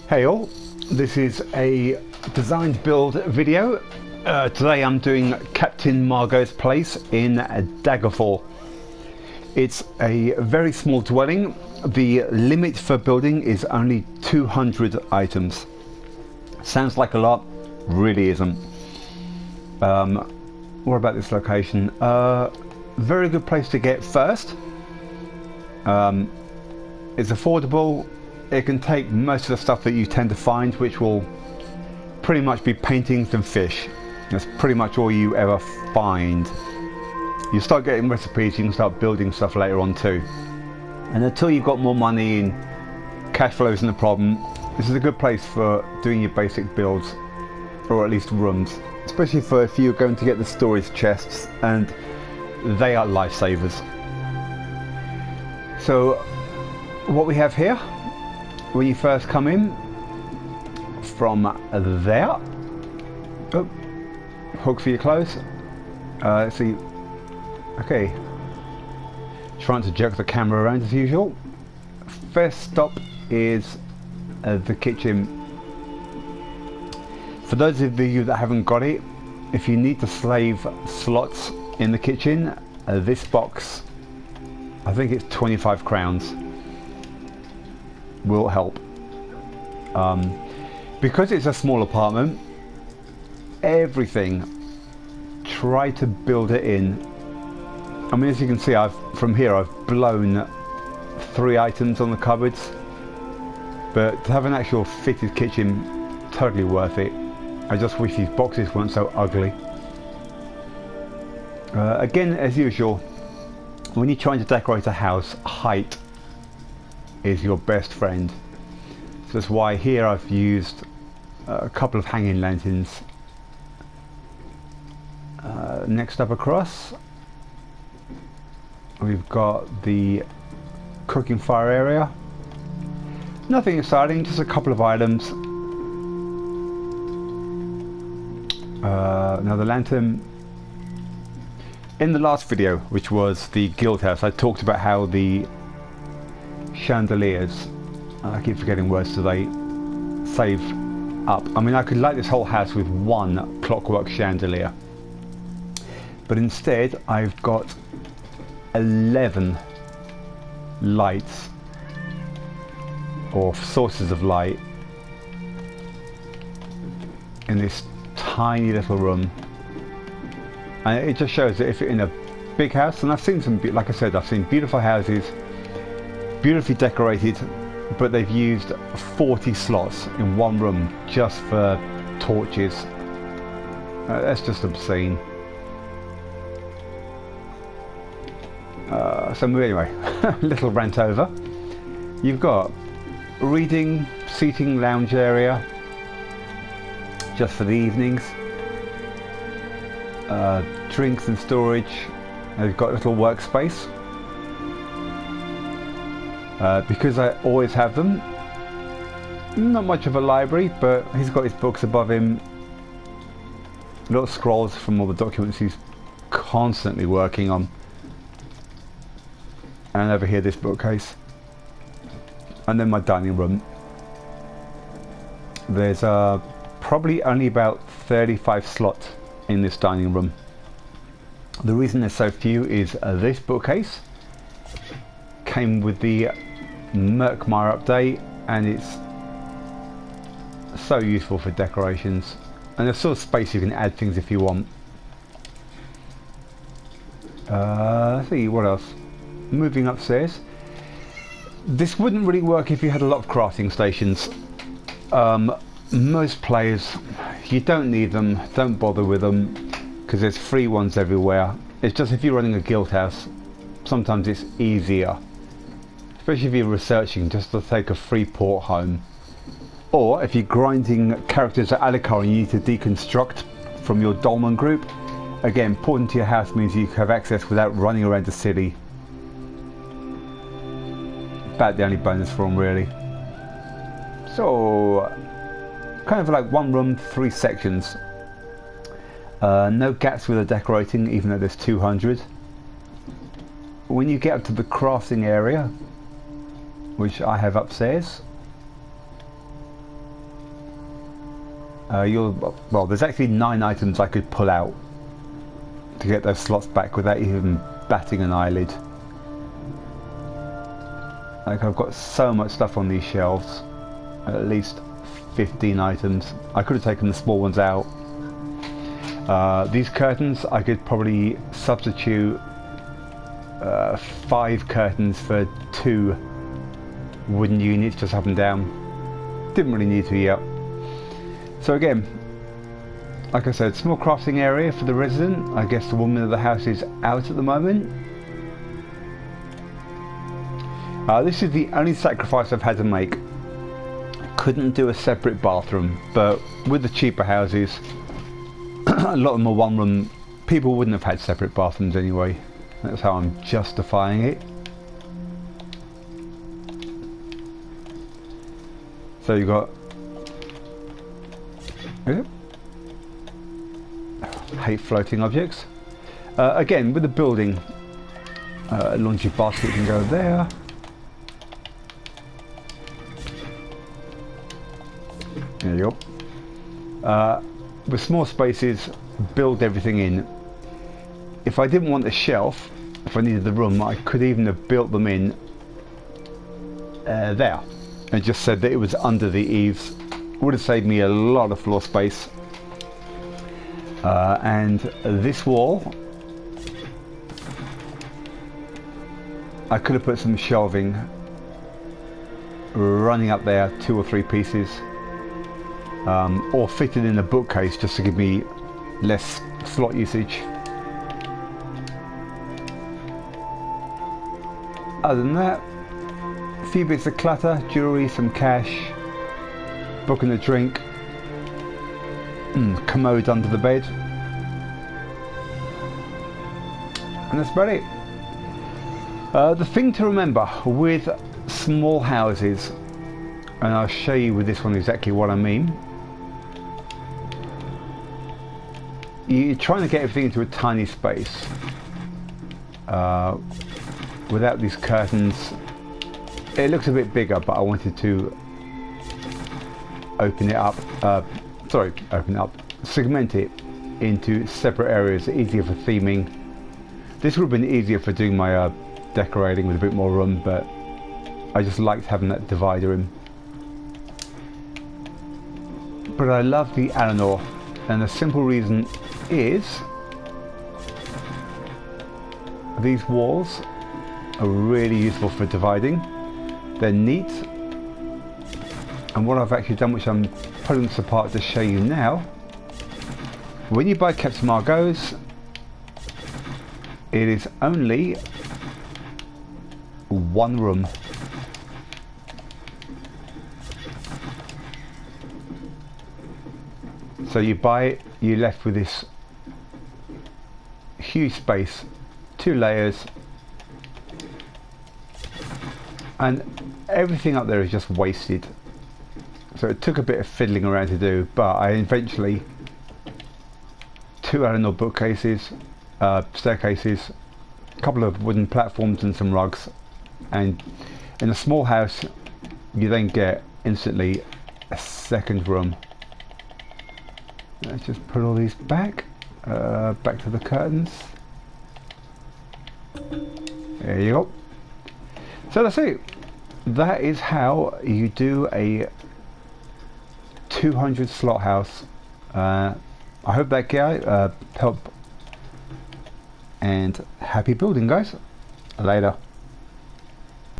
Hey all, this is a designed build video. Today I'm doing Captain Margaux's place in Daggerfall. It's a very small dwelling. The limit for building is only 200 items. Sounds like a lot, really isn't. What about this location? Very good place to get first. It's affordable. It can take most of the stuff that you tend to find, which will pretty much be paintings and fish. That's pretty much all you ever find. You start getting recipes, you can start building stuff later on too. And until you've got more money and cash flow isn't a problem, this is a good place for doing your basic builds, or at least rooms. Especially for if you're going to get the storage chests, and they are lifesavers. So what we have here, when you first come in from there, oh, hook for your clothes. Let's see. Okay, trying to jerk the camera around as usual. First stop is the kitchen. For those of you that haven't got it, if you need to slave slots in the kitchen, this box, I think it's 25 crowns, will help. Because it's a small apartment, everything, try to build it in. I mean, as you can see, from here I've blown 3 items on the cupboards, but to have an actual fitted kitchen, totally worth it. I just wish these boxes weren't so ugly. Again, as usual, when you're trying to decorate a house, height is your best friend. So that's why here I've used a couple of hanging lanterns. Next up across, we've got the cooking fire area. Nothing exciting, just a couple of items. Another lantern. In the last video, which was the guild house, I talked about how the chandeliers, I keep forgetting words today, save up. I mean, I could light this whole house with one clockwork chandelier, but instead I've got 11 lights or sources of light in this tiny little room. And it just shows that if you're in a big house, and I've seen some, like I said, I've seen beautiful houses, beautifully decorated, but they've used 40 slots in one room just for torches. That's just obscene. So anyway, little rant over. You've got reading, seating, lounge area, just for the evenings. Drinks and storage. They've got a little workspace. Because I always have them, not much of a library, but he's got his books above him, little scrolls from all the documents he's constantly working on. And over here, this bookcase. And then my dining room. There's probably only about 35 slots in this dining room. The reason there's so few is this bookcase came with the Merkmire update, and it's so useful for decorations, and there's sort of space you can add things if you want. Let's see what else. Moving upstairs, this wouldn't really work if you had a lot of crafting stations. Most players, you don't need them, don't bother with them, because there's free ones everywhere. It's just if you're running a guild house, sometimes it's easier, especially if you're researching, just to take a free port home. Or if you're grinding characters at Alikar and you need to deconstruct from your dolmen group, again, porting to your house means you have access without running around the city. About the only bonus for them, really. So, kind of like one room, 3 sections. No gaps with the decorating, even though there's 200. When you get up to the crafting area, which I have upstairs, well, there's actually 9 items I could pull out to get those slots back without even batting an eyelid. Like, I've got so much stuff on these shelves, at least 15 items. I could have taken the small ones out. These curtains, I could probably substitute 5 curtains for 2 wooden units just up and down. Didn't really need to yet. So again, like I said, small crafting area for the resident. I guess the woman of the house is out at the moment. This is the only sacrifice I've had to make. Couldn't do a separate bathroom, but with the cheaper houses, a lot of them are one room. People wouldn't have had separate bathrooms anyway. That's how I'm justifying it. So you've got... hate floating objects. Again, with the building, a laundry basket can go there. There you go. With small spaces, build everything in. If I didn't want a shelf, if I needed the room, I could even have built them in there and just said that it was under the eaves. Would have saved me a lot of floor space. And this wall, I could have put some shelving running up there, 2 or 3 pieces. Or fitted in a bookcase just to give me less slot usage. Other than that, a few bits of clutter, jewellery, some cash, book and a drink, commode under the bed, and that's about it. The thing to remember with small houses, and I'll show you with this one exactly what I mean. You're trying to get everything into a tiny space. Without these curtains, it looks a bit bigger, but I wanted to segment it into separate areas, easier for theming. This would have been easier for doing my decorating with a bit more room, but I just liked having that divider in. But I love the Eleanor, and the simple reason is these walls are really useful for dividing. They're neat, and what I've actually done, which I'm pulling this apart to show you now, when you buy Caps Margaux, it is only 1 room. So you buy it, you're left with this huge space, 2 layers, and everything up there is just wasted. So it took a bit of fiddling around to do, but I eventually 2 Eleanor bookcases, staircases, a couple of wooden platforms and some rugs, and in a small house you then get instantly a 2nd room. Let's just put all these back to the curtains. There you go. So that's it. That is how you do a 200 slot house. I hope that guy helped, and happy building, guys. Later.